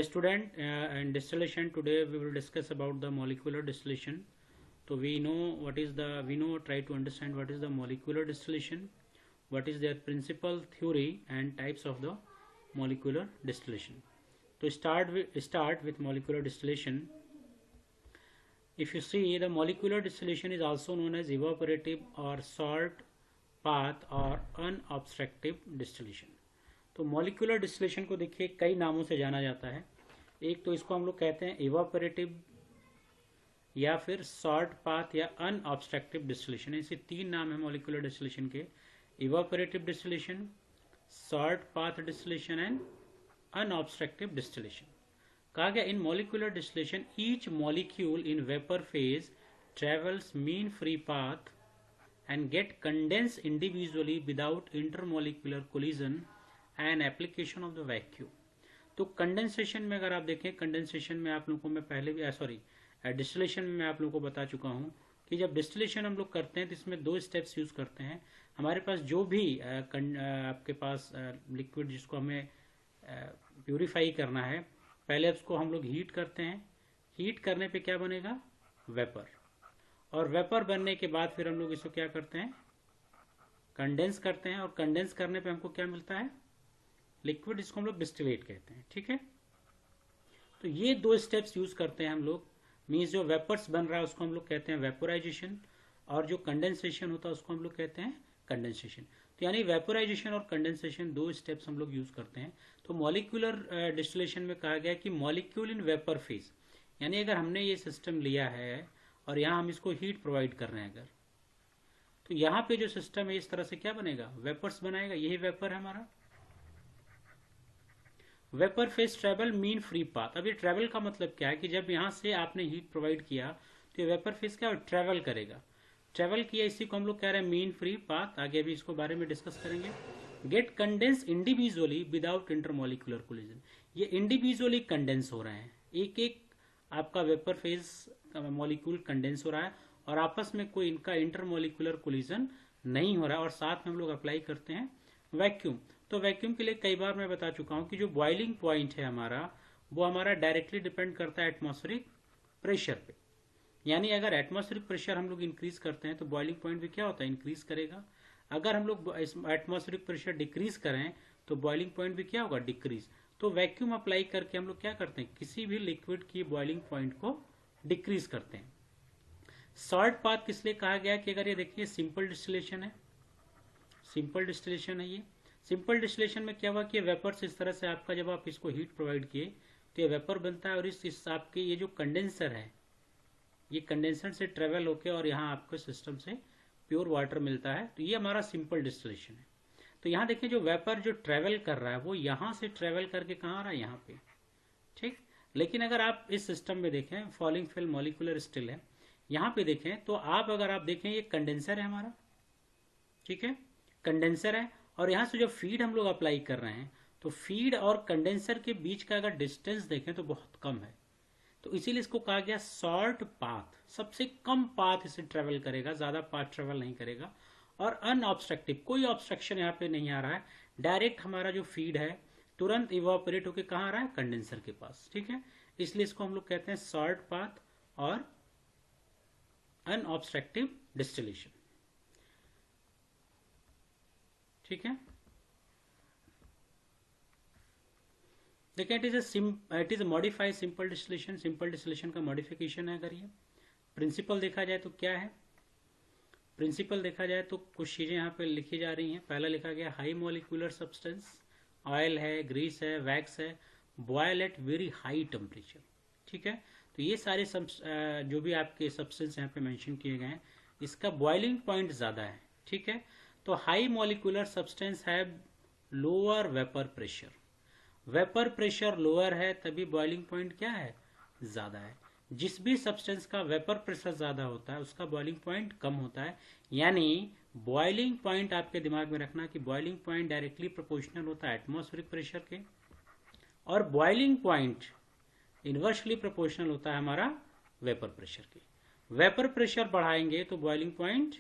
Dear student, in distillation today we will discuss about the molecular distillation. So we try to understand what is the molecular distillation, what is their principle, theory and types of the molecular distillation. To start with molecular distillation. If you see, the molecular distillation is also known as evaporative or salt path और unobstructive distillation. तो molecular distillation को देखिए कई नामों से जाना जाता है. एक तो इसको हम लोग कहते हैं इवापोरेटिव या फिर सॉल्ट पाथ या अनऑब्स्ट्रक्टिव डिस्टिलेशन. ऐसे तीन नाम है मॉलिक्यूलर डिस्टिलेशन के: evaporative distillation, short path distillation and unobstructive distillation. कहा गया in molecular distillation each molecule in vapour phase travels mean free path and get condensed individually without intermolecular collision and application of the vacuum. तो condensation में अगर आप देखें, condensation में आप लोगों को मैं पहले भी डिस्टिलेशन में मैं आप लोगों को बता चुका हूँ कि जब डिस्टिलेशन हम लोग करते हैं तो इसमें दो स्टेप्स यूज करते हैं. हमारे पास जो भी आपके पास लिक्विड जिसको हमें प्यूरिफाई करना है, पहले उसको हम लोग हीट करते हैं. हीट करने पे क्या बनेगा? वेपर. और वेपर बनने के बाद फिर हम लोग इसको क्या करते हैं? कंडेंस करते हैं. और कंडेंस करने पे हमको क्या मिलता है? लिक्विड, जिसको हम लोग डिस्टिलेट कहते हैं. ठीक है, तो ये दो स्टेप्स यूज करते हैं हम लोग. मीन्स जो वेपर्स बन रहा है उसको हम लोग कहते हैं वेपोराइजेशन, और जो कंडेंसेशन होता है उसको हम लोग कहते हैं कंडेंसेशन. तो यानी वेपोराइजेशन और कंडेंसेशन दो स्टेप्स हम लोग यूज करते हैं. तो मॉलिक्यूलर डिस्टिलेशन में कहा गया कि मॉलिक्यूल इन वेपर फेज, यानी अगर हमने ये सिस्टम लिया है और यहाँ हम इसको हीट प्रोवाइड कर रहे हैं अगर, तो यहाँ पे जो सिस्टम है इस तरह से क्या बनेगा? वेपर्स बनाएगा. यही वेपर है हमारा. Vapour phase travel mean free path. अब ये ट्रेवल का मतलब क्या है कि जब यहाँ से आपने हीट प्रोवाइड किया तो ये वेपर फेज क्या ट्रेवल करेगा. ट्रेवल किया, इसी को हम लोग कह रहे हैं मीन फ्री पाथ. आगे भी इसको बारे में डिस्कस करेंगे. Get condense individually without intermolecular collision. ये इंडिविजुअली कंडेंस हो रहे हैं, एक एक आपका वेपर फेज मॉलिक्यूल कंडेंस हो रहा है और आपस में कोई इनका इंटरमोलिकुलर कोलिजन नहीं हो रहा है. और साथ में हम लोग अप्लाई करते हैं वैक्यूम. तो वैक्यूम के लिए कई बार मैं बता चुका हूं कि जो बॉइलिंग पॉइंट है हमारा, वो हमारा डायरेक्टली डिपेंड करता है एटमॉस्फेरिक प्रेशर पे. यानी अगर एटमॉस्फेरिक प्रेशर हम लोग इंक्रीज करते हैं तो बॉइलिंग पॉइंट भी क्या होता है? इंक्रीज करेगा. अगर हम लोग एटमॉस्फेरिक प्रेशर डिक्रीज करें तो बॉइलिंग पॉइंट भी क्या होगा? डिक्रीज. तो वैक्यूम अप्लाई करके हम लोग क्या करते हैं? किसी भी लिक्विड की बॉइलिंग पॉइंट को डिक्रीज करते हैं. सॉल्ट पाथ किस लिए कहा गया कि अगर ये देखिए सिंपल डिस्टिलेशन है, सिंपल डिस्टिलेशन है ये. सिंपल डिस्टिलेशन में क्या हुआ कि वेपर्स इस तरह से आपका, जब आप इसको हीट प्रोवाइड किए तो ये वेपर बनता है और इस आपके ये जो कंडेंसर है, ये कंडेंसर से ट्रेवल होके और यहाँ आपको सिस्टम से प्योर वाटर मिलता है. तो ये हमारा सिंपल डिस्टिलेशन है. तो यहाँ देखिए जो वेपर जो ट्रेवल कर रहा है वो यहाँ से ट्रेवल करके कहाँ आ रहा है? यहाँ पे. ठीक. लेकिन अगर आप इस सिस्टम में देखें, फॉलिंग फिल्म मॉलिक्यूलर स्टिल है, यहाँ पे देखें तो अगर आप देखें ये कंडेंसर है हमारा. ठीक है, कंडेंसर है. और यहाँ से जो फीड हम लोग अप्लाई कर रहे हैं तो फीड और कंडेंसर के बीच का अगर डिस्टेंस देखें तो बहुत कम है. तो इसीलिए इसको कहा गया सॉल्ट पाथ. सबसे कम पाथ इसे ट्रेवल करेगा, ज्यादा पाथ ट्रेवल नहीं करेगा. और अनऑब्स्ट्रक्टिव, कोई ऑब्स्ट्रक्शन यहाँ पे नहीं आ रहा है. डायरेक्ट हमारा जो फीड है तुरंत इवापोरेट होकर कहाँ आ रहा है? कंडेंसर के पास. ठीक है, इसलिए इसको हम लोग कहते हैं सॉल्ट पाथ और अनऑब्स्ट्रक्टिव डिस्टिलेशन. ठीक है, देखिए it is modified simple distillation. Simple distillation का मॉडिफिकेशन है. अगर ये प्रिंसिपल देखा जाए तो क्या है? प्रिंसिपल देखा जाए तो कुछ चीजें यहाँ पे लिखी जा रही हैं. पहला लिखा गया हाई मॉलिक्यूलर सब्सटेंस, ऑयल है, ग्रीस है, वैक्स है, boil at very high temperature. ठीक है, तो ये सारे जो भी आपके सब्सटेंस यहाँ पे मेंशन किए गए हैं, इसका बॉइलिंग पॉइंट ज्यादा है. ठीक है, तो हाई मॉलिक्यूलर सब्सटेंस है lower vapour pressure. Vapour pressure lower है तभी बॉइलिंग पॉइंट क्या है? ज्यादा है. जिस भी सब्सटेंस का वेपर प्रेशर ज्यादा होता है उसका बॉइलिंग पॉइंट कम होता है. यानी बॉइलिंग पॉइंट आपके दिमाग में रखना कि बॉइलिंग पॉइंट डायरेक्टली प्रोपोर्शनल होता है एटमॉस्फेरिक प्रेशर के, और बॉइलिंग पॉइंट इनवर्सली प्रोपोर्शनल होता है हमारा वेपर प्रेशर के. वेपर प्रेशर बढ़ाएंगे तो बॉइलिंग पॉइंट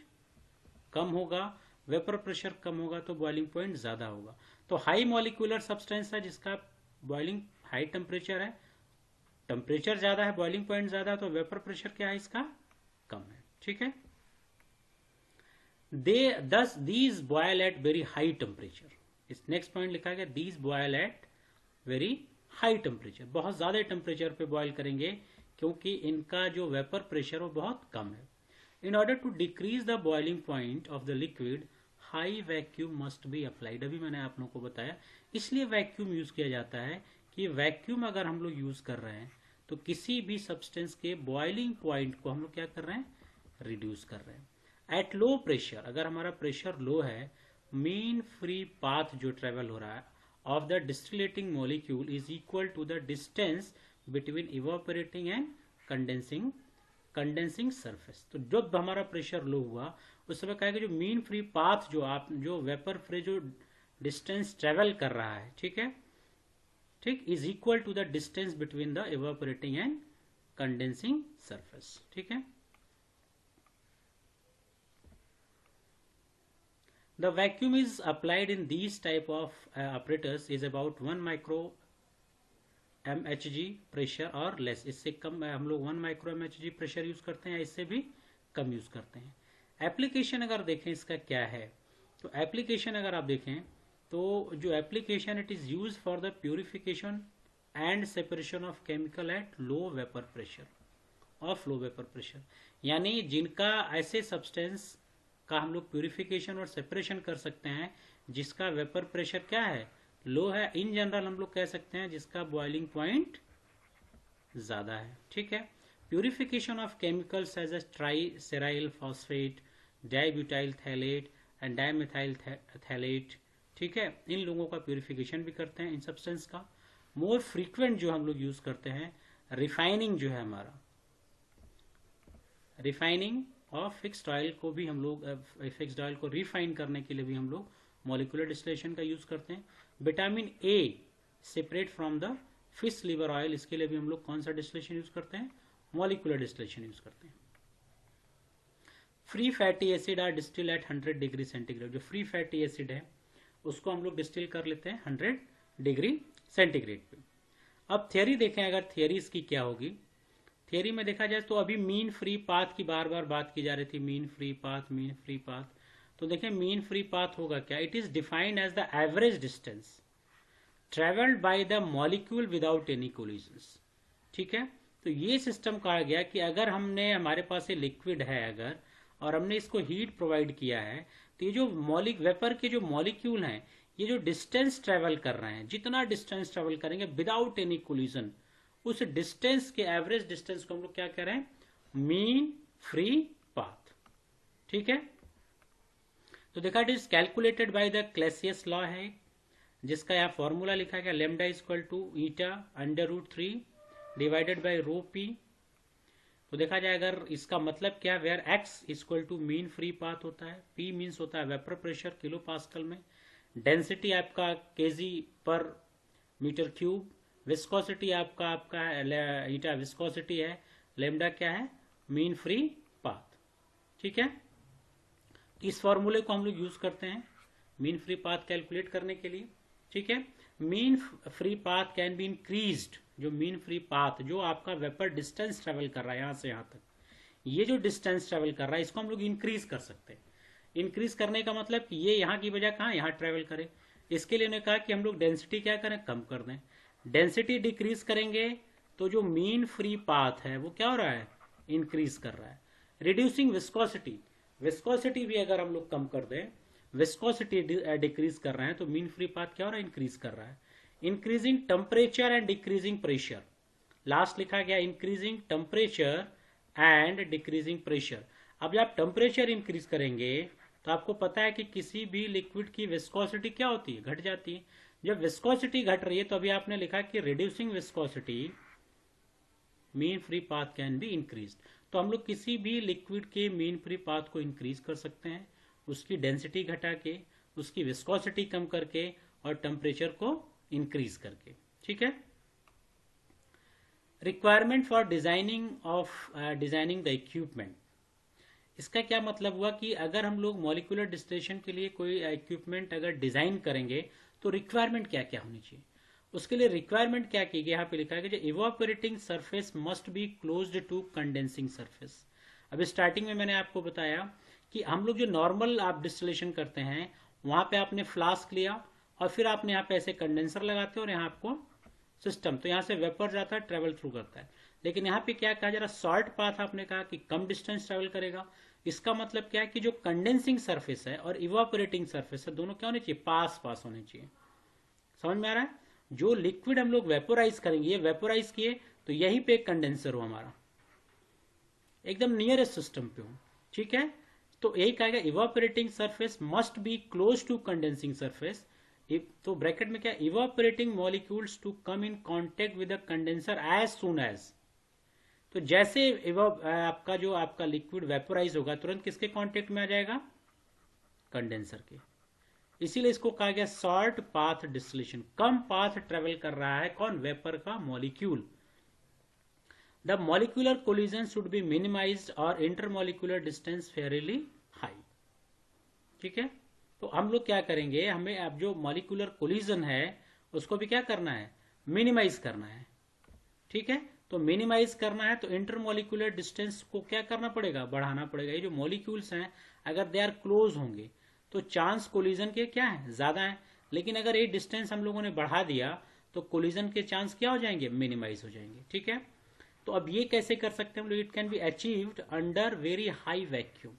कम होगा, वेपर प्रेशर कम होगा तो बॉइलिंग पॉइंट ज्यादा होगा. तो हाई मॉलिक्यूलर सब्सटेंस है जिसका बॉइलिंग हाई टेम्परेचर है, टेम्परेचर ज्यादा है, बॉइलिंग पॉइंट ज्यादा है, तो वेपर प्रेशर क्या है इसका, कम है। ठीक है, these boil at very high temperature। इस नेक्स्ट पॉइंट लिखा गया these boil at very high temperature, बहुत ज्यादा टेम्परेचर पे बॉयल करेंगे क्योंकि इनका जो वेपर प्रेशर वो बहुत कम है। In order to decrease the boiling point of the liquid high vacuum must be applied. अभी मैंने आप लोगों को बताया इसलिए वैक्यूम यूज किया जाता है कि वैक्यूम अगर हम लोग यूज कर रहे हैं तो किसी भी सब्सटेंस के बॉइलिंग पॉइंट को हम लोग क्या कर रहे हैं, रिड्यूस कर रहे हैं। एट लो प्रेशर, अगर हमारा प्रेशर लो है, मीन फ्री पाथ जो ट्रेवल हो रहा है of the distilling molecule is equal to the distance between evaporating and condensing surface. तो जब हमारा प्रेशर लो हुआ उस समय कहेगा जो मीन फ्री पाथ जो वेपर फ्री जो डिस्टेंस ट्रेवल कर रहा है, ठीक है, ठीक, is equal to the distance between the evaporating and condensing surface. ठीक है, the vacuum is applied in these type of apparatus is about 1 micro mhg pressure और लेस। इससे कम हम लोग 1 माइक्रो mhg प्रेशर यूज करते हैं या इससे भी कम यूज करते हैं। एप्लीकेशन अगर देखें इसका क्या है, तो एप्लीकेशन अगर आप देखें तो जो application it is use for the purification and separation of chemical at low vapour pressure of low vapour pressure, यानी जिनका ऐसे सब्सटेंस का हम लोग प्यूरिफिकेशन और सेपरेशन कर सकते हैं जिसका वेपर प्रेशर क्या है, लो है। इन जनरल हम लोग कह सकते हैं जिसका बॉइलिंग पॉइंट ज्यादा है। ठीक है, purification of chemicals as a tricresyl phosphate, dibutyl phthalate and dimethyl phthalate, ठीक है, इन लोगों का प्यूरिफिकेशन भी करते हैं इन सब्सटेंस का। मोर फ्रीक्वेंट जो हम लोग यूज करते हैं रिफाइनिंग जो है हमारा, रिफाइनिंग ऑफ फिक्स्ड ऑयल को भी हम लोग फिक्स्ड ऑयल को रिफाइन करने के लिए भी हम लोग मॉलिक्यूलर डिस्टिलेशन का यूज करते हैं। Vitamin A separate from the fish liver oil, इसके लिए भी हम लोग कौन सा डिस्टिलेशन यूज करते हैं, मॉलिक्यूलर डिस्टिलेशन यूज करते हैं। Free fatty acid are distil at 100 degree centigrade. जो फ्री फैटी एसिड है उसको हम लोग डिस्टिल कर लेते हैं 100 डिग्री सेंटीग्रेड पे। अब थियरी देखें, अगर थियरी इसकी क्या होगी, थियरी में देखा जाए तो अभी मीन फ्री पाथ की बार बार बात की जा रही थी, mean free path, mean free path. तो देखें मीन फ्री पाथ होगा क्या, it is defined as the average distance travelled by the molecule without any collisions. ठीक है, तो ये सिस्टम कहा गया कि अगर हमने हमारे पास ये लिक्विड है अगर और हमने इसको हीट प्रोवाइड किया है तो ये जो वेपर के जो मॉलिक्यूल हैं ये जो डिस्टेंस ट्रेवल कर रहे हैं, जितना डिस्टेंस ट्रेवल करेंगे विदाउट एनी कोलिजन, उस डिस्टेंस के एवरेज डिस्टेंस को हम लोग क्या कह रहे हैं, मीन फ्री पाथ। ठीक है, तो देखा it is calculated by the Clausius law है, जिसका यहाँ फॉर्मूला लिखा गया lambda equal to eta √3 divided by rho P. तो देखा जाए अगर इसका मतलब क्या, where x equal to mean free path होता है, पी मीन्स होता है वेपर प्रेशर किलो पास्कल में, डेंसिटी आपका kg per metre cube, viscosity आपका ईटा विस्कोसिटी है, लेमडा क्या है, मीन फ्री पाथ। ठीक है, इस फॉर्मूले को हम लोग यूज करते हैं मीन फ्री पाथ कैलकुलेट करने के लिए। ठीक है, mean free path can be increased, जो मीन फ्री पाथ जो आपका वेपर डिस्टेंस ट्रेवल कर रहा है यहां से यहां तक, ये जो डिस्टेंस ट्रेवल कर रहा है इसको हम लोग इंक्रीज कर सकते हैं। इंक्रीज करने का मतलब कि ये यहाँ की बजाय कहाँ, यहाँ ट्रेवल करे। इसके लिए उन्होंने कहा कि हम लोग डेंसिटी क्या करें, कम कर दें। डेंसिटी डिक्रीज करेंगे तो जो मीन फ्री पाथ है वो क्या हो रहा है, इंक्रीज कर रहा है। रिड्यूसिंग विस्कोसिटी, विस्कोसिटी भी अगर हम लोग कम कर दें, विस्कोसिटी डिक्रीज कर रहे हैं तो मीन फ्री पाथ क्या हो रहा है, इंक्रीज कर रहा है। Increasing temperature and decreasing pressure, last लिखा गया increasing temperature and decreasing pressure. अब जब आप टेम्परेचर इंक्रीज करेंगे तो आपको पता है कि किसी भी लिक्विड की विस्कोसिटी क्या होती है, घट जाती है। जब विस्कोसिटी घट रही है तो अभी आपने लिखा कि reducing viscosity mean free path can be increase. तो हम लोग किसी भी लिक्विड के मीन फ्री पाथ को इंक्रीज कर सकते हैं, उसकी डेंसिटी घटा के, उसकी विस्कोसिटी कम करके और टेम्परेचर को इंक्रीज करके। ठीक है, requirement for designing the equipment, इसका क्या मतलब हुआ कि अगर हम लोग मॉलिक्यूलर डिस्टिलेशन के लिए कोई इक्विपमेंट अगर डिजाइन करेंगे तो रिक्वायरमेंट क्या क्या होनी चाहिए। उसके लिए रिक्वायरमेंट क्या की गई, यहाँ पे लिखा है कि जो evaporating surface must be closed to condensing surface. अभी स्टार्टिंग में मैंने आपको बताया कि हम लोग जो नॉर्मल आप डिस्टिलेशन करते हैं वहां पे आपने फ्लास्क लिया और फिर आपने यहाँ पे ऐसे कंडेंसर लगाते हो और यहाँ आपको सिस्टम, तो यहाँ से वेपर जाता है, ट्रेवल थ्रू करता है। लेकिन यहाँ पे क्या कहा जा रहा, शॉर्ट पाथ आपने कहा कि कम डिस्टेंस ट्रेवल करेगा। इसका मतलब क्या है कि जो कंडेंसिंग सरफेस है और इवापोरेटिंग सरफेस है दोनों क्या होने चाहिए, पास पास होने चाहिए। समझ में आ रहा है? जो लिक्विड हम लोग वेपोराइज करेंगे, ये वेपोराइज किए तो यहीं पे एक कंडेंसर हो हमारा, एकदम नियरेस्ट सिस्टम पे हो, ठीक है। तो यही कहेगा evaporating surface must be close to condensing surface. तो ब्रैकेट में क्या, evaporating molecules to come in contact with the condenser as soon as. तो जैसे आपका जो आपका लिक्विड वेपोराइज होगा तुरंत किसके कांटेक्ट में आ जाएगा, कंडेंसर के। इसीलिए इसको कहा गया शॉर्ट पाथ डिस्टिलेशन, कम पाथ ट्रेवल कर रहा है कौन, वेपर का molecule. The molecular collision should be minimised और इंटरमॉलिक्यूलर डिस्टेंस फेयरली हाई, ठीक है। तो हम लोग क्या करेंगे, हमें अब जो मॉलिक्यूलर कोलिजन है उसको भी क्या करना है, मिनिमाइज करना है, ठीक है। तो मिनिमाइज करना है तो इंटरमॉलिक्यूलर डिस्टेंस को क्या करना पड़ेगा, बढ़ाना पड़ेगा। ये जो मॉलिक्यूल्स हैं अगर दे आर क्लोज होंगे तो चांस कोलिजन के क्या है, ज्यादा है। लेकिन अगर ये डिस्टेंस हम लोगों ने बढ़ा दिया तो कोलिजन के चांस क्या हो जाएंगे, मिनिमाइज हो जाएंगे, ठीक है। तो अब ये कैसे कर सकते हैं हम लोग, it can be achieved under very high vacuum.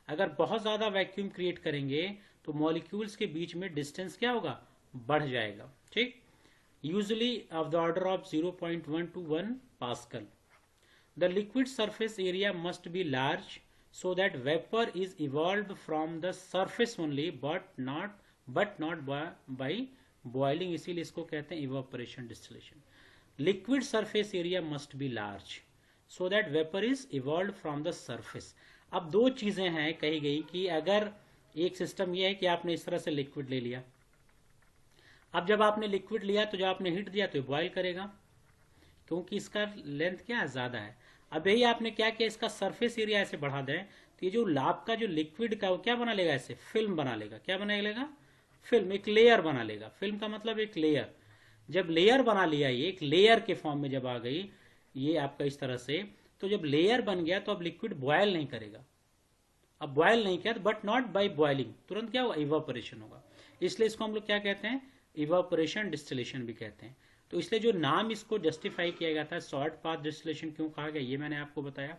अगर बहुत ज्यादा वैक्यूम क्रिएट करेंगे तो मॉलिक्यूल्स के बीच में डिस्टेंस क्या होगा, बढ़ जाएगा, ठीक। Usually of the order of 0.1 to 1 pascal. The liquid surface area must be large so that vapor is evolved from the surface only but not by boiling, इसीलिए इसको कहते हैं evaporation distillation। liquid surface area must be large so that vapor is evolved from the surface। अब दो चीजें हैं कही गई कि अगर एक सिस्टम यह है कि आपने इस तरह से लिक्विड ले लिया, अब जब आपने लिक्विड लिया तो जब आपने हीट दिया तो बॉयल करेगा क्योंकि इसका लेंथ क्या है, ज्यादा है। अब यही आपने क्या किया, इसका सरफेस एरिया ऐसे बढ़ा दें तो ये जो लाभ का जो लिक्विड का वो क्या बना लेगा, ऐसे फिल्म बना लेगा। क्या बना लेगा, फिल्म, एक लेयर बना लेगा। फिल्म का मतलब एक लेयर। जब लेयर बना लिया, ये एक लेयर के फॉर्म में जब आ गई ये आपका इस तरह से, तो जब लेयर बन गया तो अब लिक्विड बॉयल नहीं करेगा। अब बॉयल नहीं किया बट नॉट बाई बॉइलिंग, तुरंत क्या होगा, इवापोरेशन होगा। इसलिए इसको हम लोग क्या कहते हैं, इवापोरेशन डिस्टिलेशन भी कहते हैं। तो इसलिए जो नाम इसको जस्टिफाई किया गया था शॉर्ट पाथ डिस्टिलेशन क्यों कहा गया, ये मैंने आपको बताया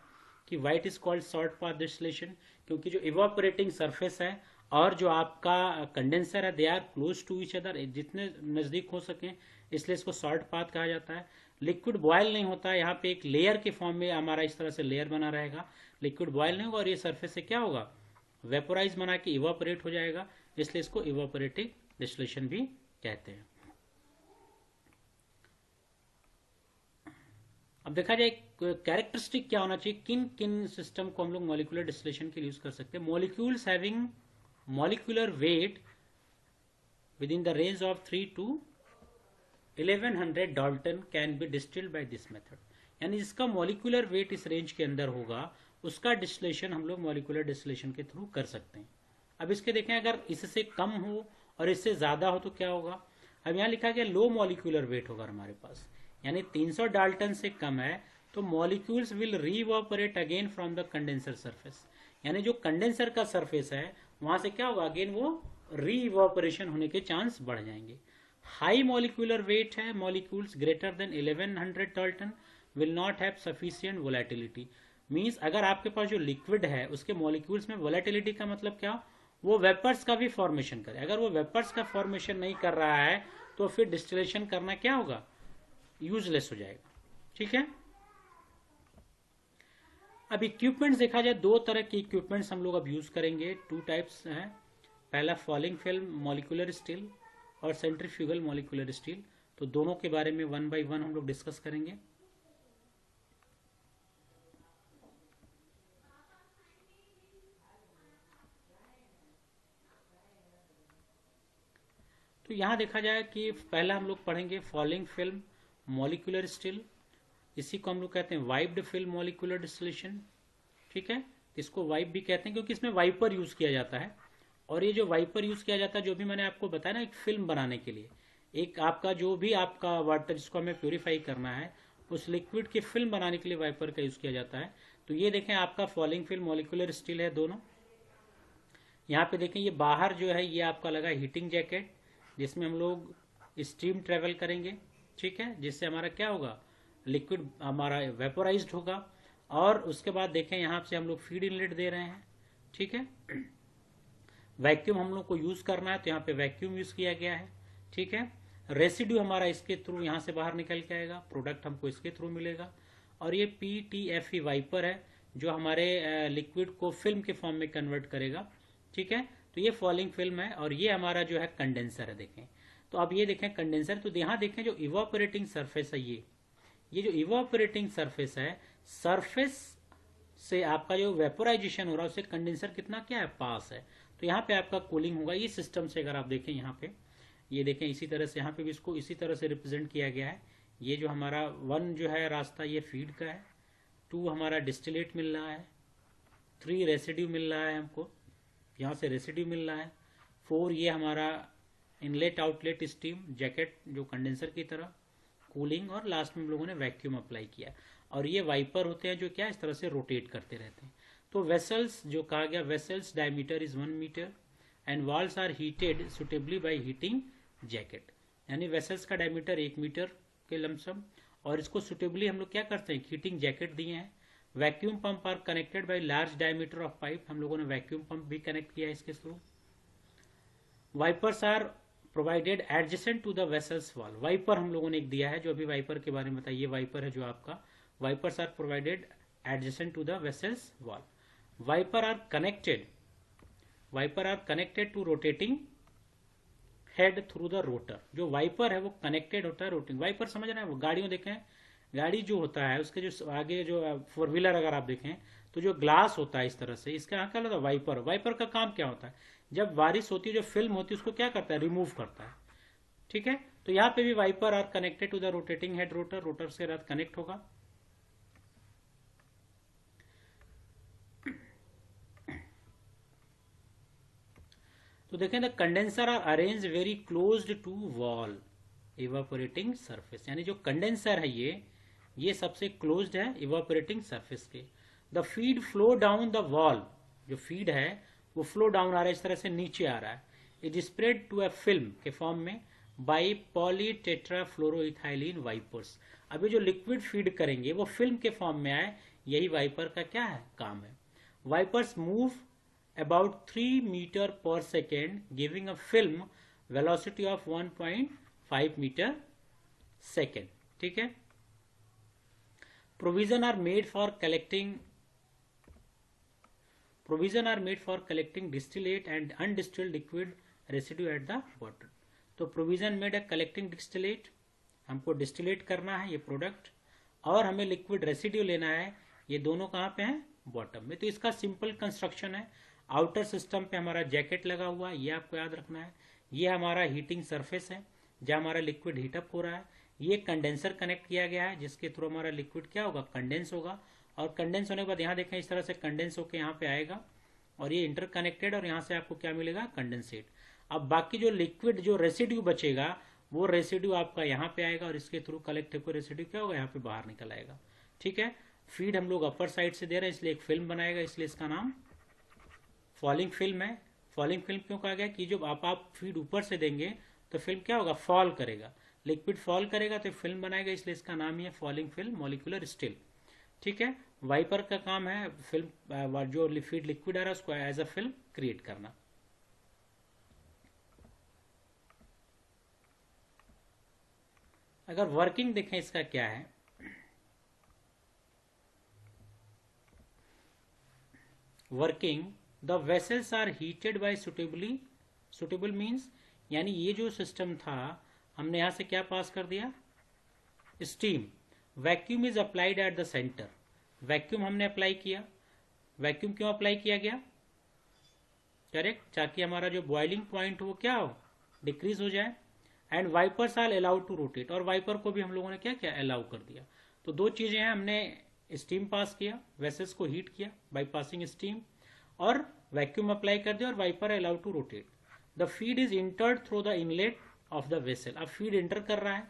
कि white is called short path distillation, क्योंकि जो इवापोरेटिंग सरफेस है और जो आपका कंडेंसर है they are close to each other, जितने नजदीक हो सके, इसलिए इसको शॉर्ट पाथ कहा जाता है। लिक्विड बॉयल नहीं होता, यहाँ पे एक लेयर के फॉर्म में हमारा इस तरह से लेयर बना रहेगा, लिक्विड बॉयल नहीं होगा और ये सरफेस से क्या होगा, वेपोराइज बना के इवापोरेट हो जाएगा, इसलिए इसको इवापोरेटिंग डिस्टिलेशन भी कहते हैं। अब देखा जाए कैरेक्टरिस्टिक क्या होना चाहिए, किन किन सिस्टम को हम लोग मॉलिक्यूलर डिस्टिलेशन के लिए यूज कर सकते हैं। Molecules having molecular weight within the range of 3 to 1100 dalton can be distilled by this method. यानी जिसका मॉलिक्यूलर वेट इस रेंज के अंदर होगा उसका डिस्टिलेशन हम लोग मॉलिक्यूलर डिस्टिलेशन के थ्रू कर सकते हैं। अब इसके देखें अगर इससे कम हो और इससे ज्यादा हो तो क्या होगा। अब यहाँ लिखा गया लो मॉलिक्यूलर वेट होगा हमारे पास, यानी 300 डाल्टन से कम है तो molecules will reevaporate again from the condenser surface. यानी जो कंडेंसर का सरफेस है वहां से क्या होगा, अगेन वो रीइवापोरेशन होने के चांस बढ़ जाएंगे। हाई मॉलिक्यूलर वेट है, molecules greater than 1100 Dalton will not have sufficient volatility. Means अगर आपके पास जो लिक्विड है उसके मॉलिक्यूल्स में वोलेटिलिटी का मतलब क्या, वो वेपर्स का भी फॉर्मेशन करे। अगर वो वेपर्स का फॉर्मेशन नहीं कर रहा है तो फिर डिस्टिलेशन करना क्या होगा, यूजलेस हो जाएगा, ठीक है। अब इक्विपमेंट्स देखा जाए, दो तरह के इक्विपमेंट्स हम लोग अब यूज करेंगे, 2 टाइप्स हैं। पहला फॉलिंग फिल्म मॉलिक्यूलर स्टील और सेंट्रीफ्यूगल मॉलिक्यूलर स्टील। तो दोनों के बारे में 1 by 1 हम लोग डिस्कस करेंगे। तो यहां देखा जाए कि पहला हम लोग पढ़ेंगे फॉलिंग फिल्म मॉलिक्यूलर स्टील, इसी को हम लोग कहते हैं वाइप्ड फिल्म मॉलिक्यूलर डिस्टिलेशन, ठीक है। इसको वाइप भी कहते हैं क्योंकि इसमें वाइपर यूज किया जाता है। और ये जो वाइपर यूज किया जाता है, जो भी मैंने आपको बताया ना, एक फिल्म बनाने के लिए, एक आपका जो भी आपका वाटर जिसको हमें प्योरीफाई करना है, उस लिक्विड की फिल्म बनाने के लिए वाइपर का यूज किया जाता है। तो ये देखें आपका फॉलिंग फिल्म, मॉलिक्यूलर स्टील है दोनों। यहाँ पे देखें ये बाहर जो है ये आपका लगा हीटिंग जैकेट, जिसमें हम लोग स्टीम ट्रेवल करेंगे, ठीक है, जिससे हमारा क्या होगा, लिक्विड हमारा वेपोराइज्ड होगा। और उसके बाद देखें यहाँ से हम लोग फीड इनलेट दे रहे हैं, ठीक है। वैक्यूम हम लोग को यूज करना है, तो यहाँ पे वैक्यूम यूज किया गया है, ठीक है। रेसिड्यू हमारा इसके थ्रू यहाँ से बाहर निकल के आएगा, प्रोडक्ट हमको इसके थ्रू मिलेगा। और ये PTFE वाइपर है जो हमारे लिक्विड को फिल्म के फॉर्म में कन्वर्ट करेगा, ठीक है। तो ये फॉलिंग फिल्म है और ये हमारा जो है कंडेंसर है। देखें तो अब ये देखें कंडेंसर, तो यहाँ देखें जो इवापोरेटिंग सरफेस है ये जो इवापोरेटिंग सरफेस है, सरफेस से आपका जो वेपोराइजेशन हो रहा है उससे कंडेंसर कितना क्या है, पास है। तो यहाँ पे आपका कूलिंग होगा। ये सिस्टम से अगर आप देखें यहाँ पे, ये देखें इसी तरह से यहाँ पे भी इसको इसी तरह से रिप्रेजेंट किया गया है। ये जो हमारा 1 जो है रास्ता ये फीड का है, 2 हमारा डिस्टिलेट मिल रहा है, 3 रेसिड्यू मिल रहा है हमको, यहाँ से रेसिड्यू मिल रहा है, 4 ये हमारा इनलेट आउटलेट स्टीम जैकेट जो कंडेंसर की तरह, कूलिंग, और लास्ट में हम लोगों ने वैक्यूम अप्लाई किया। और ये वाइपर होते हैं जो क्या इस तरह से रोटेट करते रहते हैं। तो वेसल्स जो कहा गया, vessels diameter is 1 metre and walls are heated suitably by heating jacket, यानी वेसल्स का डायमीटर 1 मीटर के लमसम, और इसको सुटेबली हम लोग क्या करते हैं, हीटिंग जैकेट दिए हैं। Vacuum pump are connected by large diameter of pipe, हम लोगों ने वैक्यूम पंप भी कनेक्ट किया इसके थ्रू। Wipers are provided adjacent to the vessels wall, wiper हम लोगों ने एक दिया है, जो अभी वाइपर के बारे में बताइए, वाइपर है जो आपका, wipers are provided adjacent to the vessels wall. Wiper are connected to rotating head through the rotor, जो वाइपर है वो कनेक्टेड होता है रोटिंग, वाइपर समझ रहे हैं, वो गाड़ियों देखें, गाड़ी जो होता है उसके जो आगे जो 4 व्हीलर अगर आप देखें तो जो ग्लास होता है इस तरह से, इसका क्या होता है, वाइपर। वाइपर का काम क्या होता है, जब बारिश होती है जो फिल्म होती है उसको क्या करता है, रिमूव करता है, ठीक है। तो यहाँ पे भी wiper are connected to the rotating head rotor, rotor से साथ कनेक्ट होगा। तो देखें the condenser are arrange very closed to wall evaporating surface, यानी जो कंडेंसर है ये सबसे क्लोज्ड है इवापोरेटिंग सरफेस के। The feed flow down the wall, जो फीड है वो फ्लो डाउन आ रहा है, इस तरह से नीचे आ रहा है, is spread to a film के फॉर्म में बाई पॉलीटेट्राफ्लोरोइथाइलिन वाइपर्स। अभी जो लिक्विड फीड करेंगे वो फिल्म के फॉर्म में आए, यही वाइपर का क्या है, काम है। Wipers move about 3 meter per second, giving a film velocity of 1.5 meter second, ठीक है। provision are made for collecting distillate and undistilled liquid residue at the bottom। तो provision made है collecting distillate, हमको distillate करना है ये product, और हमें लिक्विड रेसिड्यू लेना है, ये दोनों कहाँ पे हैं, बॉटम में। तो इसका सिंपल कंस्ट्रक्शन है, आउटर सिस्टम पे हमारा जैकेट लगा हुआ है, ये आपको याद रखना है। ये हमारा हीटिंग सरफेस है जहाँ हमारा लिक्विड हीटअप हो रहा है। ये कंडेंसर कनेक्ट किया गया है जिसके थ्रू हमारा लिक्विड क्या होगा, कंडेंस होगा, और कंडेंस होने के बाद यहाँ देखें इस तरह से कंडेंस होकर यहाँ पे आएगा, और ये इंटरकनेक्टेड, और यहाँ से आपको क्या मिलेगा, कंडेंसेट। अब बाकी जो लिक्विड जो रेसिड्यू बचेगा वो रेसिड्यू आपका यहाँ पे आएगा, और इसके थ्रू कलेक्ट होकर रेसिड्यू क्या होगा, यहाँ पे बाहर निकल आएगा, ठीक है। फीड हम लोग अपर साइड से दे रहे हैं, इसलिए एक फिल्म बनाएगा, इसलिए इसका नाम फॉलिंग फिल्म है। फॉलिंग फिल्म क्यों कहा गया, कि जब आप फीड ऊपर से देंगे तो फिल्म क्या होगा, फॉल करेगा, लिक्विड फॉल करेगा तो फिल्म बनाएगा, इसलिए इसका नाम ही है फॉलिंग फिल्म, मॉलिक्यूलर स्टील, ठीक है। वाइपर का काम है फिल्म जो फीड लिक्विड आ रहा है उसको एज अ फिल्म क्रिएट करना। अगर वर्किंग देखें इसका क्या है, working, the vessels are heated by suitable means, यानी ये जो सिस्टम था हमने यहां से क्या पास कर दिया, steam. Vacuum is applied at the centre, vacuum हमने अप्लाई किया। वैक्यूम क्यों अप्लाई किया गया, करेक्ट, ताकि हमारा जो बॉइलिंग पॉइंट वो क्या हो, डिक्रीज हो जाए। And wipers are allowed to rotate, और वाइपर को भी हम लोगों ने क्या किया, अलाउ कर दिया। तो दो चीजें हैं, हमने स्टीम पास किया, वेसल्स को हीट किया बाई पासिंग स्टीम, और वैक्यूम अप्लाई कर दिया, और wiper allowed to rotate. The feed is entered through the inlet of the vessel. अब फीड एंटर कर रहा है।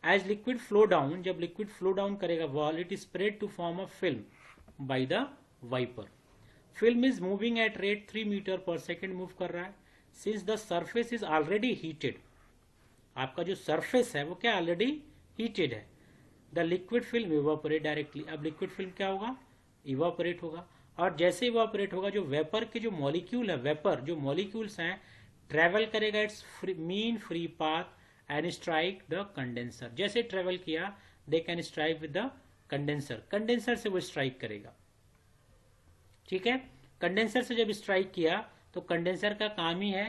एज लिक्विड फ्लो डाउन, जब लिक्विड फ्लो डाउन करेगा wall, it is spread to form a film by the wiper. Film is moving at rate 3 metre per second move कर रहा है। Since the surface is already heated, आपका जो surface है वो क्या ऑलरेडी हीटेड है, the liquid film evaporate directly. अब लिक्विड फिल्म क्या होगा, इवापोरेट होगा। और जैसे इवापोरेट होगा, जो वेपर के जो मॉलिक्यूल है, वेपर जो मॉलिक्यूल्स हैं, ट्रेवल करेगा it's mean free path and strike the condenser. जैसे ट्रेवल किया, they can strike with the condenser, condenser से वो स्ट्राइक करेगा। ठीक है, कंडेंसर से जब स्ट्राइक किया तो कंडेंसर का काम ही है,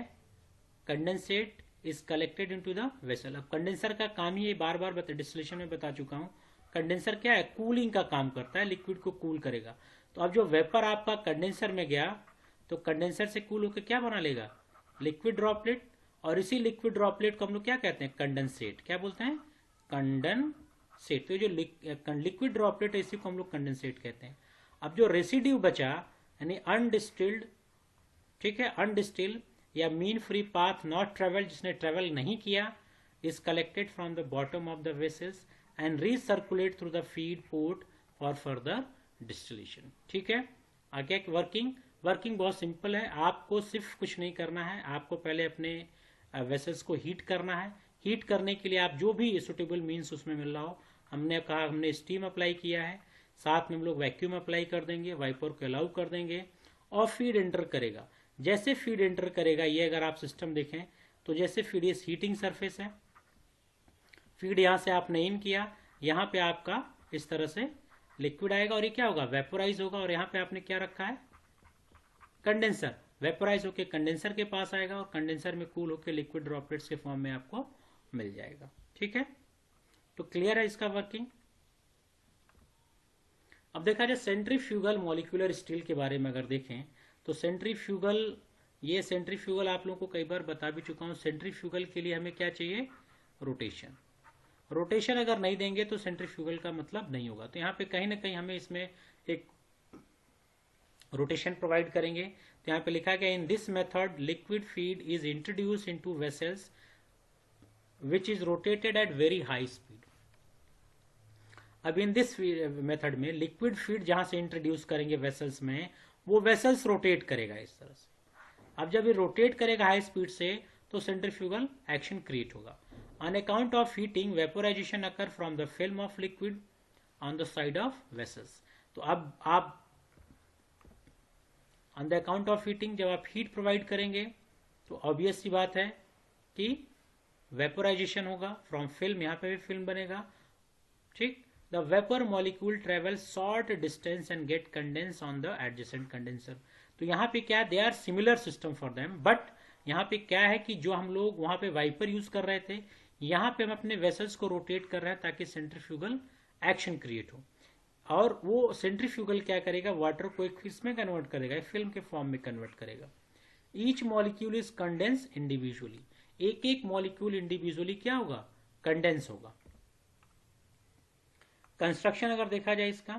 condensate is collected into the vessel. अब कंडेंसर का काम ही बार बार डिस्टिलेशन में बता चुका हूं, कंडेंसर क्या है, कूलिंग का काम करता है, लिक्विड को कूल करेगा। तो अब जो वेपर आपका कंडेंसर में गया तो कंडेंसर से कूल होकर क्या बना लेगा, लिक्विड ड्रॉपलेट। और इसी लिक्विड ड्रॉपलेट को हम लोग क्या कहते हैं, कंडेंसेट। क्या बोलते हैं, कंडेंसेट। तो जो लिक्विड ड्रॉपलेट है इसी को हम लोग कंडेंसेट कहते हैं। अब जो रेसिड्यू बचा यानी अनडिस्टिल्ड, ठीक है, अनडिस्टिल्ड या mean free path not travel, जिसने ट्रेवल नहीं किया, is collected from the bottom of the vessels and recirculate through the feed port for further distillation. ठीक है, आगे वर्किंग बहुत सिंपल है। आपको सिर्फ कुछ नहीं करना है, आपको पहले अपने वेसल्स को हीट करना है। हीट करने के लिए आप जो भी सुटेबल मीन्स उसमें मिल रहा हो, हमने कहा हमने स्टीम अप्लाई किया है, साथ में हम लोग वैक्यूम अप्लाई कर देंगे, वाइपर को अलाउ कर देंगे और फीड एंटर करेगा। जैसे फीड एंटर करेगा, ये अगर आप सिस्टम देखें तो जैसे फीड, ये हीटिंग सरफेस है, फीड यहां से आपने इन किया, यहां पे आपका इस तरह से लिक्विड आएगा और ये क्या होगा, वेपोराइज होगा। और यहाँ पे आपने क्या रखा है, कंडेंसर, वेपोराइज होकर कंडेंसर के पास आएगा और कंडेंसर में कूल होकर लिक्विड ड्रॉपलेट्स के फॉर्म में आपको मिल जाएगा। ठीक है, तो क्लियर है इसका वर्किंग। अब देखा जाए सेंट्रीफ्यूगल मॉलिक्यूलर स्टील के बारे में अगर देखें तो सेंट्रीफ्यूगल, ये सेंट्रीफ्यूगल आप लोगों को कई बार बता भी चुका हूं। सेंट्रीफ्यूगल के लिए हमें क्या चाहिए, रोटेशन। रोटेशन अगर नहीं देंगे तो सेंट्रीफ्यूगल का मतलब नहीं होगा। तो यहाँ पे कहीं ना कहीं हमें इसमें एक रोटेशन प्रोवाइड करेंगे। तो यहाँ पे लिखा गया, in this method liquid feed is introduce into vessels which is rotated eight very high speed. अब इन दिस मेथड में लिक्विड फीड जहां से इंट्रोड्यूस करेंगे वेसल्स में, वो वेसल्स रोटेट करेगा इस तरह से। अब जब ये रोटेट करेगा हाई स्पीड से तो सेंट्रीफ्यूगल एक्शन क्रिएट होगा। On account of heating vaporisation occur from the film of liquid on the side of vessels. तो अब आप on the account of heating, जब आप हीट प्रोवाइड करेंगे तो ऑब्वियस सी बात है कि वेपोराइजेशन होगा फ्रॉम फिल्म, यहां पे भी फिल्म बनेगा। ठीक, the vapor molecule travels short distance and get condensed on the adjacent condenser। तो यहाँ पे क्या, they are similar system for them, but यहाँ पे क्या है कि जो हम लोग वहां पे वाइपर यूज कर रहे थे, यहाँ पे हम अपने वेसल्स को रोटेट कर रहे हैं ताकि सेंट्रीफ्यूगल एक्शन क्रिएट हो। और वो सेंट्रीफ्यूगल क्या करेगा, वाटर को एक किसमें कन्वर्ट करेगा, एक फिल्म के फॉर्म में कन्वर्ट करेगा। Each molecule is condense individually, एक एक मॉलिक्यूल इंडिविजुअली क्या होगा, कंडेंस होगा। कंस्ट्रक्शन अगर देखा जाए इसका,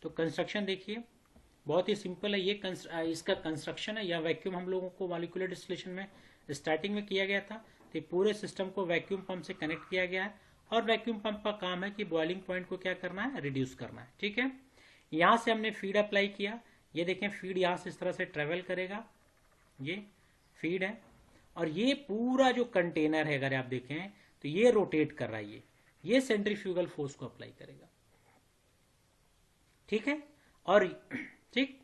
तो कंस्ट्रक्शन देखिए बहुत ही सिंपल है। ये इसका कंस्ट्रक्शन है, या वैक्यूम हम लोगों को मॉलिक्यूलर डिस्टिलेशन में स्टार्टिंग में किया गया था। तो पूरे सिस्टम को वैक्यूम पंप से कनेक्ट किया गया है और वैक्यूम पंप का काम है कि बॉइलिंग पॉइंट को क्या करना है, रिड्यूस करना है। ठीक है, यहां से हमने फीड अप्लाई किया, ये देखें फीड यहां से इस तरह से ट्रेवल करेगा, ये फीड है। और ये पूरा जो कंटेनर है अगर आप देखें तो ये रोटेट कर रहा है, ये सेंट्रीफ्यूगल फोर्स को अप्लाई करेगा। ठीक है, और ठीक,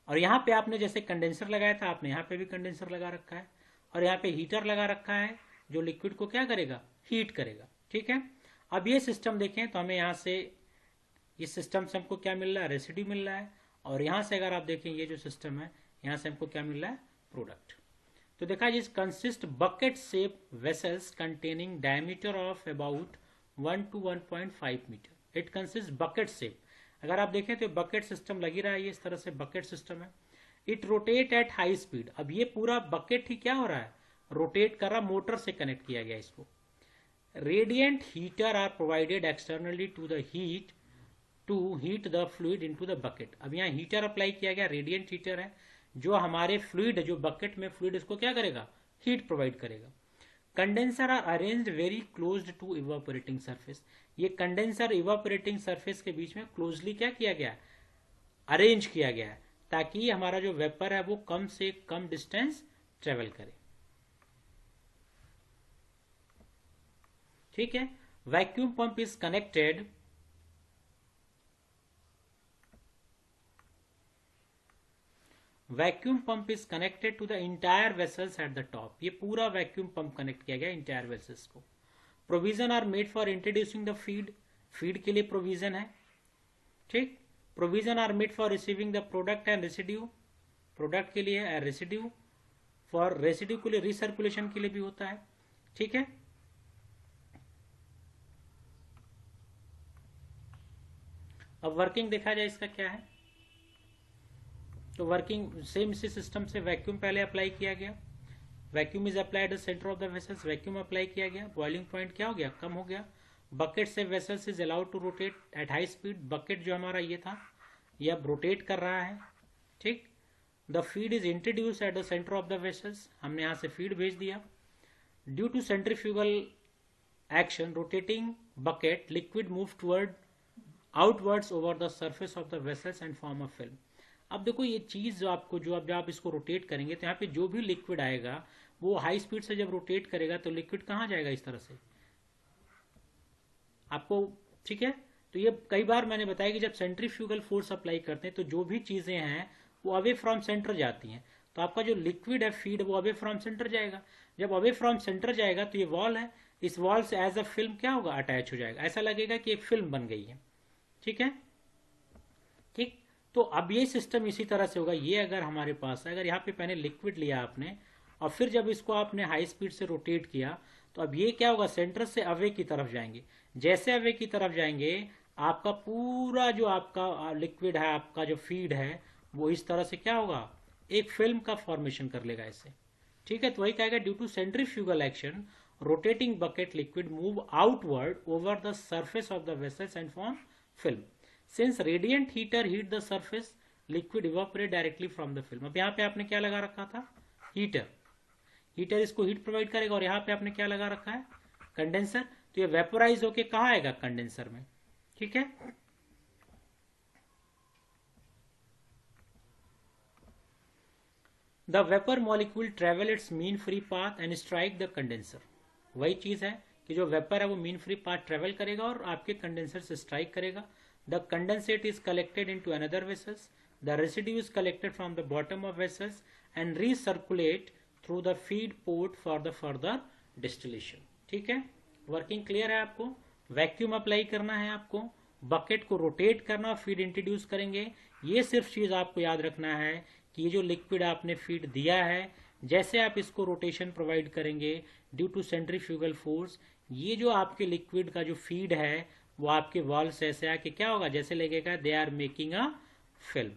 और यहां पे आपने जैसे कंडेंसर लगाया था, आपने यहां पे भी कंडेंसर लगा रखा है और यहां पे हीटर लगा रखा है जो लिक्विड को क्या करेगा, हीट करेगा। ठीक है, अब ये सिस्टम देखें तो हमें यहां से, इस सिस्टम से हमको क्या मिल रहा है, रेसिड्यू मिल रहा है। और यहां से अगर आप देखें ये जो सिस्टम है, यहां से हमको क्या मिल रहा है, प्रोडक्ट। तो देखा, जिस consist bucket shape vessels containing diameter of about 1 to 1.5 metre. It consist bucket shape, अगर आप देखें तो बकेट सिस्टम लगी रहा है, ये इस तरह से बकेट सिस्टम है। It rotate at high speed, अब ये पूरा बकेट ही क्या हो रहा है, रोटेट कर रहा, मोटर से कनेक्ट किया गया इसको। Radiant heater are provided externally to the heat to heat the fluid into the bucket. अब यहाँ हीटर अप्लाई किया गया, रेडियंट हीटर है जो हमारे फ्लूइड, जो बकेट में फ्लूइड, इसको क्या करेगा, हीट प्रोवाइड करेगा। Condenser are arranged very closed to evaporating surface. ये कंडेंसर इवापोरेटिंग सरफेस के बीच में क्लोजली क्या किया गया, अरेंज किया गया है, ताकि हमारा जो वेपर है वो कम से कम डिस्टेंस ट्रेवल करे। ठीक है। Vacuum pump is connected vacuum pump is connected to the entire vessels at the top. ये पूरा वैक्यूम पंप कनेक्ट किया गया इंटायर वेसल्स को। Provision are made for introducing the feed, feed के लिए प्रोविजन है। ठीक। Provision are made for receiving the product and residue, product के लिए है, रेसिड्यू फॉर रेसिड्यू के लिए रिसर्कुलेशन के लिए भी होता है। ठीक है। अब वर्किंग देखा जाए इसका क्या है। तो वर्किंग सेम इसी सिस्टम से वैक्यूम पहले अप्लाई किया गया, vacuum is applied centre of the vessels, vacuum apply किया गया, बॉइलिंग पॉइंट क्या हो गया, कम हो गया। बकेट से vessels is allowed to rotate at high speed, bucket जो हमारा ये था ये अब रोटेट कर रहा है। ठीक। The feed is introduce at the centre of the vessels, हमने यहां से फीड भेज दिया। Due to centrifugal action rotating bucket liquid move toward outwards over the surface of the vessels and form a film. अब देखो ये चीज जो आपको जो अब आप इसको रोटेट करेंगे तो यहाँ पे जो भी लिक्विड आएगा वो हाई स्पीड से जब रोटेट करेगा तो लिक्विड कहाँ जाएगा, इस तरह से आपको। ठीक है। तो ये कई बार मैंने बताया कि जब सेंट्रीफ्यूगल फोर्स अप्लाई करते हैं तो जो भी चीजें हैं वो अवे फ्रॉम सेंटर जाती हैं, तो आपका जो लिक्विड है फीड वो अवे फ्रॉम सेंटर जाएगा। जब अवे फ्रॉम सेंटर जाएगा तो ये वॉल है, इस वॉल से एज अ फिल्म क्या होगा, अटैच हो जाएगा, ऐसा लगेगा कि एक फिल्म बन गई है। ठीक है। ठीक। तो अब ये सिस्टम इसी तरह से होगा। ये अगर हमारे पास है, अगर यहाँ पे पहले लिक्विड लिया आपने और फिर जब इसको आपने हाई स्पीड से रोटेट किया तो अब ये क्या होगा, सेंटर से अवे की तरफ जाएंगे। जैसे अवे की तरफ जाएंगे आपका पूरा जो आपका लिक्विड है, आपका जो फीड है वो इस तरह से क्या होगा, एक फिल्म का फॉर्मेशन कर लेगा इससे। ठीक है। तो वही कहेगा due to centrifugal action rotating bucket liquid move outward over the surface of the vessels and form film. Since radiant heater heat the surface, liquid evaporate directly from the film। अब यहाँ पे आपने क्या लगा रखा था, हीटर, हीटर इसको heat provide करेगा, और यहाँ पे आपने क्या लगा रखा है, कंडेंसर। तो ये वेपोराइज होके कहाँ आएगा, कंडेंसर में। ठीक है। The vapour molecule travel it's mean free path and strike the condenser. वही चीज है कि जो वेपर है वो मीन फ्री पाथ ट्रेवल करेगा और आपके कंडेंसर से स्ट्राइक करेगा। The condensate is collected into another vessels. The residue is collected from the bottom of vessels and recirculate through the feed port for the further distillation। ठीक है। Working clear है आपको। Vacuum apply करना है आपको, bucket को rotate करना, feed introduce करेंगे। ये सिर्फ चीज आपको याद रखना है कि ये जो लिक्विड आपने फीड दिया है, जैसे आप इसको रोटेशन प्रोवाइड करेंगे ड्यू टू सेंट्रीफ्यूगल फोर्स, ये जो आपके लिक्विड का जो फीड है वो आपके वॉल से ऐसे आके क्या होगा, जैसे लगेगा they are making a film.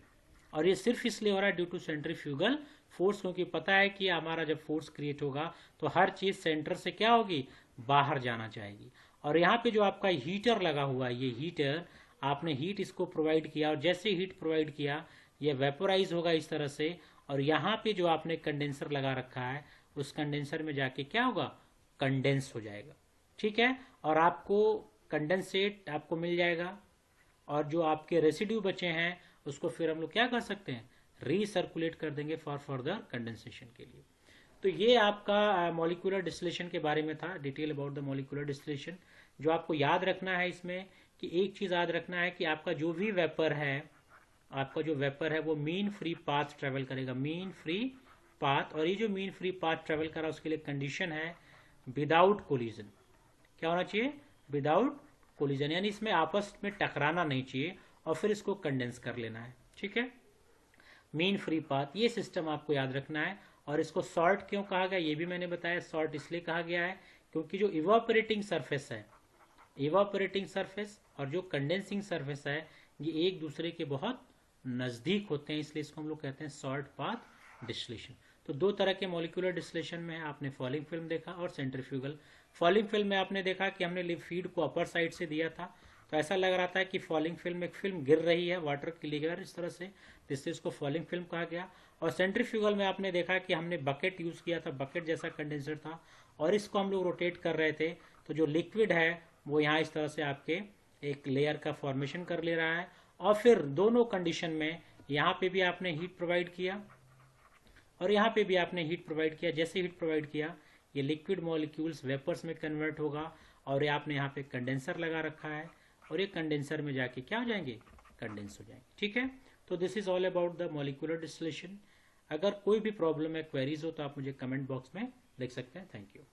और ये सिर्फ इसलिए हो रहा है ड्यू टू सेंट्रीफ्यूगल फोर्स, क्योंकि पता है कि हमारा जब फोर्स क्रिएट होगा तो हर चीज सेंटर से क्या होगी, बाहर जाना चाहेगी। और यहाँ पे जो आपका हीटर लगा हुआ है, ये हीटर आपने हीट इसको प्रोवाइड किया, और जैसे हीट प्रोवाइड किया ये वेपोराइज होगा इस तरह से, और यहाँ पे जो आपने कंडेंसर लगा रखा है उस कंडेंसर में जाके क्या होगा, कंडेंस हो जाएगा। ठीक है। और आपको कंडेंसेट आपको मिल जाएगा, और जो आपके रेसिड्यू बचे हैं उसको फिर हम लोग क्या कर सकते हैं, रीसर्कुलेट कर देंगे फॉर फर्दर कंडेंसेशन के लिए। तो ये आपका मॉलिक्यूलर डिस्टिलेशन के बारे में था, detail about the molecular distillation. जो आपको याद रखना है इसमें कि एक चीज याद रखना है कि आपका जो भी वेपर है, आपका जो वेपर है वो मीन फ्री पाथ ट्रेवल करेगा, मीन फ्री पाथ। और ये जो मीन फ्री पाथ ट्रेवल कर रहा है उसके लिए कंडीशन है विदाउट कोलिजन। क्या होना चाहिए, विदाउट कोलिजन, यानी इसमें आपस में टकराना नहीं चाहिए, और फिर इसको कंडेंस कर लेना है। ठीक है। मीन फ्री पाथ, ये सिस्टम आपको याद रखना है। और इसको सॉल्ट क्यों कहा गया ये भी मैंने बताया। सॉल्ट इसलिए कहा गया है क्योंकि जो इवापोरेटिंग सरफेस है, इवापोरेटिंग सरफेस और जो कंडेंसिंग सरफेस है ये एक दूसरे के बहुत नजदीक होते हैं, इसलिए इसको हम लोग कहते हैं सॉल्ट पाथ डिस्टिलेशन। तो दो तरह के मॉलिक्यूलर डिस्टिलेशन में है, आपने फॉलिंग फिल्म देखा और सेंट्रीफ्यूगल। फॉलिंग फिल्म में आपने देखा कि हमने फीड को अपर साइड से दिया था, तो ऐसा लग रहा था कि फॉलिंग फिल्म, एक फिल्म गिर रही है वाटर की लेकर इस तरह से, जिससे इसको फॉलिंग फिल्म कहा गया। और सेंट्रीफ्यूगल में आपने देखा कि हमने बकेट यूज किया था, बकेट जैसा कंडेंसर था, और इसको हम लोग रोटेट कर रहे थे, तो जो लिक्विड है वो यहाँ इस तरह से आपके एक लेयर का फॉर्मेशन कर ले रहा है। और फिर दोनों कंडीशन में यहाँ पे भी आपने हीट प्रोवाइड किया और यहाँ पे भी आपने हीट प्रोवाइड किया। जैसे हीट प्रोवाइड किया ये लिक्विड मॉलिक्यूल्स वेपर्स में कन्वर्ट होगा और ये आपने यहाँ पे कंडेंसर लगा रखा है और ये कंडेंसर में जाके क्या हो जाएंगे, कंडेंस हो जाएंगे। ठीक है, तो this is all about the molecular distillation. अगर कोई भी प्रॉब्लम है, क्वेरीज हो, तो आप मुझे कमेंट बॉक्स में लिख सकते हैं। Thank you.